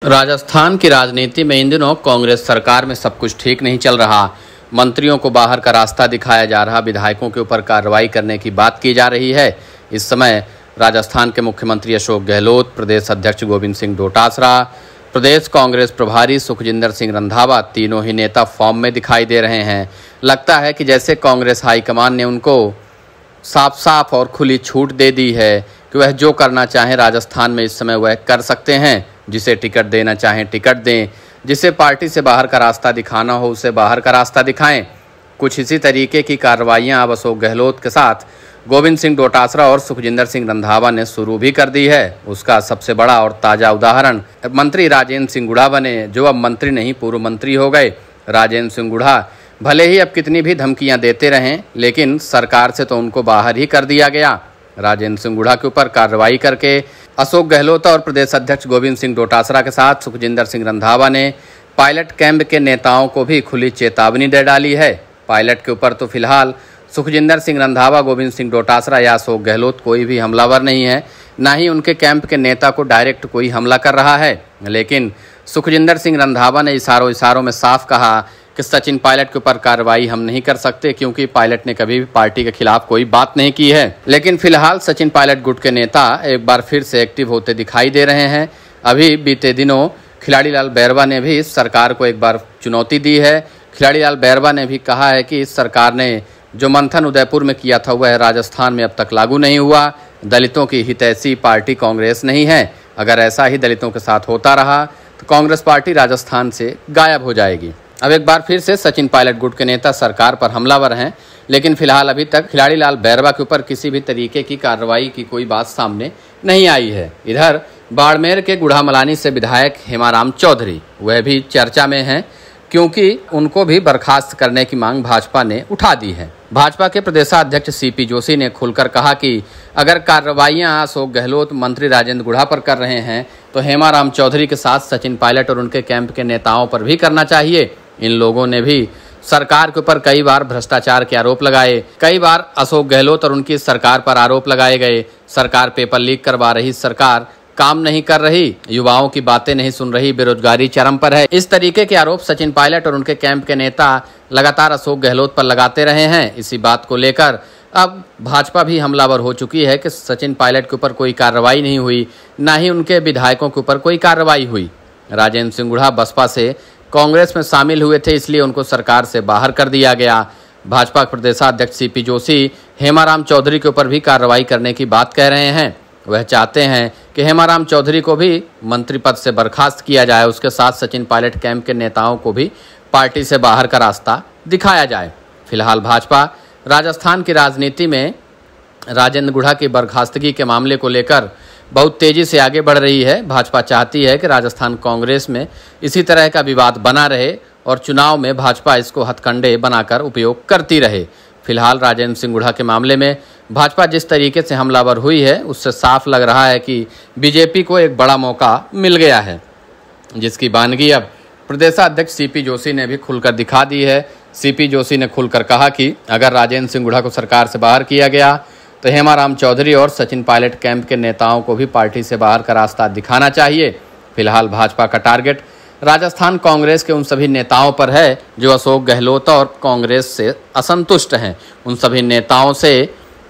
राजस्थान की राजनीति में इन दिनों कांग्रेस सरकार में सब कुछ ठीक नहीं चल रहा। मंत्रियों को बाहर का रास्ता दिखाया जा रहा, विधायकों के ऊपर कार्रवाई करने की बात की जा रही है। इस समय राजस्थान के मुख्यमंत्री अशोक गहलोत, प्रदेश अध्यक्ष गोविंद सिंह डोटासरा, प्रदेश कांग्रेस प्रभारी सुखजिंदर सिंह रंधावा, तीनों ही नेता फॉर्म में दिखाई दे रहे हैं। लगता है कि जैसे कांग्रेस हाईकमान ने उनको साफ साफ और खुली छूट दे दी है कि वह जो करना चाहें राजस्थान में इस समय वह कर सकते हैं। जिसे टिकट देना चाहें टिकट दें, जिसे पार्टी से बाहर का रास्ता दिखाना हो उसे बाहर का रास्ता दिखाएं। कुछ इसी तरीके की कार्रवाइयां अब अशोक गहलोत के साथ गोविंद सिंह डोटासरा और सुखजिंदर सिंह रंधावा ने शुरू भी कर दी है। उसका सबसे बड़ा और ताज़ा उदाहरण मंत्री राजेंद्र सिंह गुढ़ा बने, जो अब मंत्री नहीं पूर्व मंत्री हो गए। राजेंद्र सिंह गुढ़ा भले ही अब कितनी भी धमकियां देते रहें, लेकिन सरकार से तो उनको बाहर ही कर दिया गया। राजेंद्र सिंह गुढ़ा के ऊपर कार्रवाई करके अशोक गहलोत और प्रदेश अध्यक्ष गोविंद सिंह डोटासरा के साथ सुखजिंदर सिंह रंधावा ने पायलट कैंप के नेताओं को भी खुली चेतावनी दे डाली है। पायलट के ऊपर तो फिलहाल सुखजिंदर सिंह रंधावा, गोविंद सिंह डोटासरा या अशोक गहलोत कोई भी हमलावर नहीं है, ना ही उनके कैंप के नेता को डायरेक्ट कोई हमला कर रहा है। लेकिन सुखजिंदर सिंह रंधावा ने इशारों में साफ कहा कि सचिन पायलट के ऊपर कार्रवाई हम नहीं कर सकते, क्योंकि पायलट ने कभी भी पार्टी के खिलाफ कोई बात नहीं की है। लेकिन फिलहाल सचिन पायलट गुट के नेता एक बार फिर से एक्टिव होते दिखाई दे रहे हैं। अभी बीते दिनों खिलाड़ी लाल बैरवा ने भी इस सरकार को एक बार चुनौती दी है। खिलाड़ी लाल बैरवा ने भी कहा है कि इस सरकार ने जो मंथन उदयपुर में किया था वह राजस्थान में अब तक लागू नहीं हुआ। दलितों की हितैषी पार्टी कांग्रेस नहीं है। अगर ऐसा ही दलितों के साथ होता रहा तो कांग्रेस पार्टी राजस्थान से गायब हो जाएगी। अब एक बार फिर से सचिन पायलट गुट के नेता सरकार पर हमलावर हैं, लेकिन फिलहाल अभी तक खिलाड़ी लाल बैरवा के ऊपर किसी भी तरीके की कार्रवाई की कोई बात सामने नहीं आई है। इधर बाड़मेर के गुढ़ामलानी से विधायक हेमाराम चौधरी वह भी चर्चा में हैं, क्योंकि उनको भी बर्खास्त करने की मांग भाजपा ने उठा दी है। भाजपा के प्रदेशाध्यक्ष सीपी जोशी ने खुलकर कहा कि अगर कार्रवाइयां अशोक गहलोत, मंत्री राजेंद्र गुढ़ा पर कर रहे हैं तो हेमाराम चौधरी के साथ सचिन पायलट और उनके कैंप के नेताओं पर भी करना चाहिए। इन लोगों ने भी सरकार के ऊपर कई बार भ्रष्टाचार के आरोप लगाए, कई बार अशोक गहलोत और उनकी सरकार पर आरोप लगाए गए। सरकार पेपर लीक करवा रही, सरकार काम नहीं कर रही, युवाओं की बातें नहीं सुन रही, बेरोजगारी चरम पर है। इस तरीके के आरोप सचिन पायलट और उनके कैंप के नेता लगातार अशोक गहलोत पर लगाते रहे हैं। इसी बात को लेकर अब भाजपा भी हमलावर हो चुकी है कि सचिन पायलट के ऊपर कोई कार्रवाई नहीं हुई, ना ही उनके विधायकों के ऊपर कोई कार्रवाई हुई। राजेंद्र सिंह गुढ़ा बसपा से कांग्रेस में शामिल हुए थे, इसलिए उनको सरकार से बाहर कर दिया गया। भाजपा प्रदेशाध्यक्ष सीपी जोशी हेमाराम चौधरी के ऊपर भी कार्रवाई करने की बात कह रहे हैं। वह चाहते हैं कि हेमाराम चौधरी को भी मंत्री पद से बर्खास्त किया जाए, उसके साथ सचिन पायलट कैंप के नेताओं को भी पार्टी से बाहर का रास्ता दिखाया जाए। फिलहाल भाजपा राजस्थान की राजनीति में राजेंद्र गुढ़ा की बर्खास्तगी के मामले को लेकर बहुत तेजी से आगे बढ़ रही है। भाजपा चाहती है कि राजस्थान कांग्रेस में इसी तरह का विवाद बना रहे और चुनाव में भाजपा इसको हथकंडे बनाकर उपयोग करती रहे। फिलहाल राजेंद्र सिंह गुढ़ा के मामले में भाजपा जिस तरीके से हमलावर हुई है, उससे साफ लग रहा है कि बीजेपी को एक बड़ा मौका मिल गया है, जिसकी बानगी अब प्रदेशाध्यक्ष सीपी जोशी ने भी खुलकर दिखा दी है। सीपी जोशी ने खुलकर कहा कि अगर राजेंद्र सिंह गुढ़ा को सरकार से बाहर किया गया तो हेमाराम चौधरी और सचिन पायलट कैंप के नेताओं को भी पार्टी से बाहर का रास्ता दिखाना चाहिए। फिलहाल भाजपा का टारगेट राजस्थान कांग्रेस के उन सभी नेताओं पर है जो अशोक गहलोत और कांग्रेस से असंतुष्ट हैं। उन सभी नेताओं से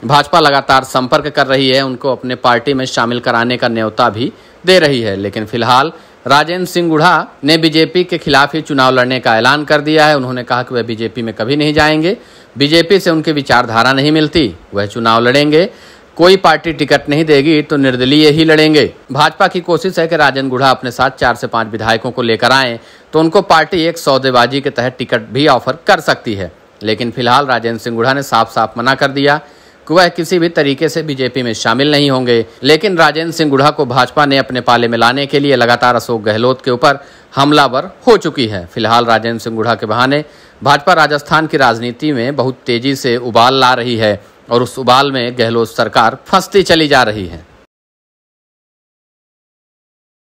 भाजपा लगातार संपर्क कर रही है, उनको अपने पार्टी में शामिल कराने का न्योता भी दे रही है। लेकिन फिलहाल राजेंद्र सिंह गुढ़ा ने बीजेपी के खिलाफ ही चुनाव लड़ने का ऐलान कर दिया है। उन्होंने कहा कि वह बीजेपी में कभी नहीं जाएंगे, बीजेपी से उनकी विचारधारा नहीं मिलती, वह चुनाव लड़ेंगे, कोई पार्टी टिकट नहीं देगी तो निर्दलीय ही लड़ेंगे। भाजपा की कोशिश है कि राजेंद्र गुढ़ा अपने साथ 4 से 5 विधायकों को लेकर आएं तो उनको पार्टी एक सौदेबाजी के तहत टिकट भी ऑफर कर सकती है। लेकिन फिलहाल राजेंद्र सिंह गुढ़ा ने साफ साफ मना कर दिया कि वह किसी भी तरीके से बीजेपी में शामिल नहीं होंगे। लेकिन राजेंद्र सिंह गुढ़ा को भाजपा ने अपने पाले में लाने के लिए लगातार अशोक गहलोत के ऊपर हमलावर हो चुकी है। फिलहाल राजेंद्र सिंह गुढ़ा के बहाने भाजपा राजस्थान की राजनीति में बहुत तेजी से उबाल ला रही है और उस उबाल में गहलोत सरकार फंसती चली जा रही है।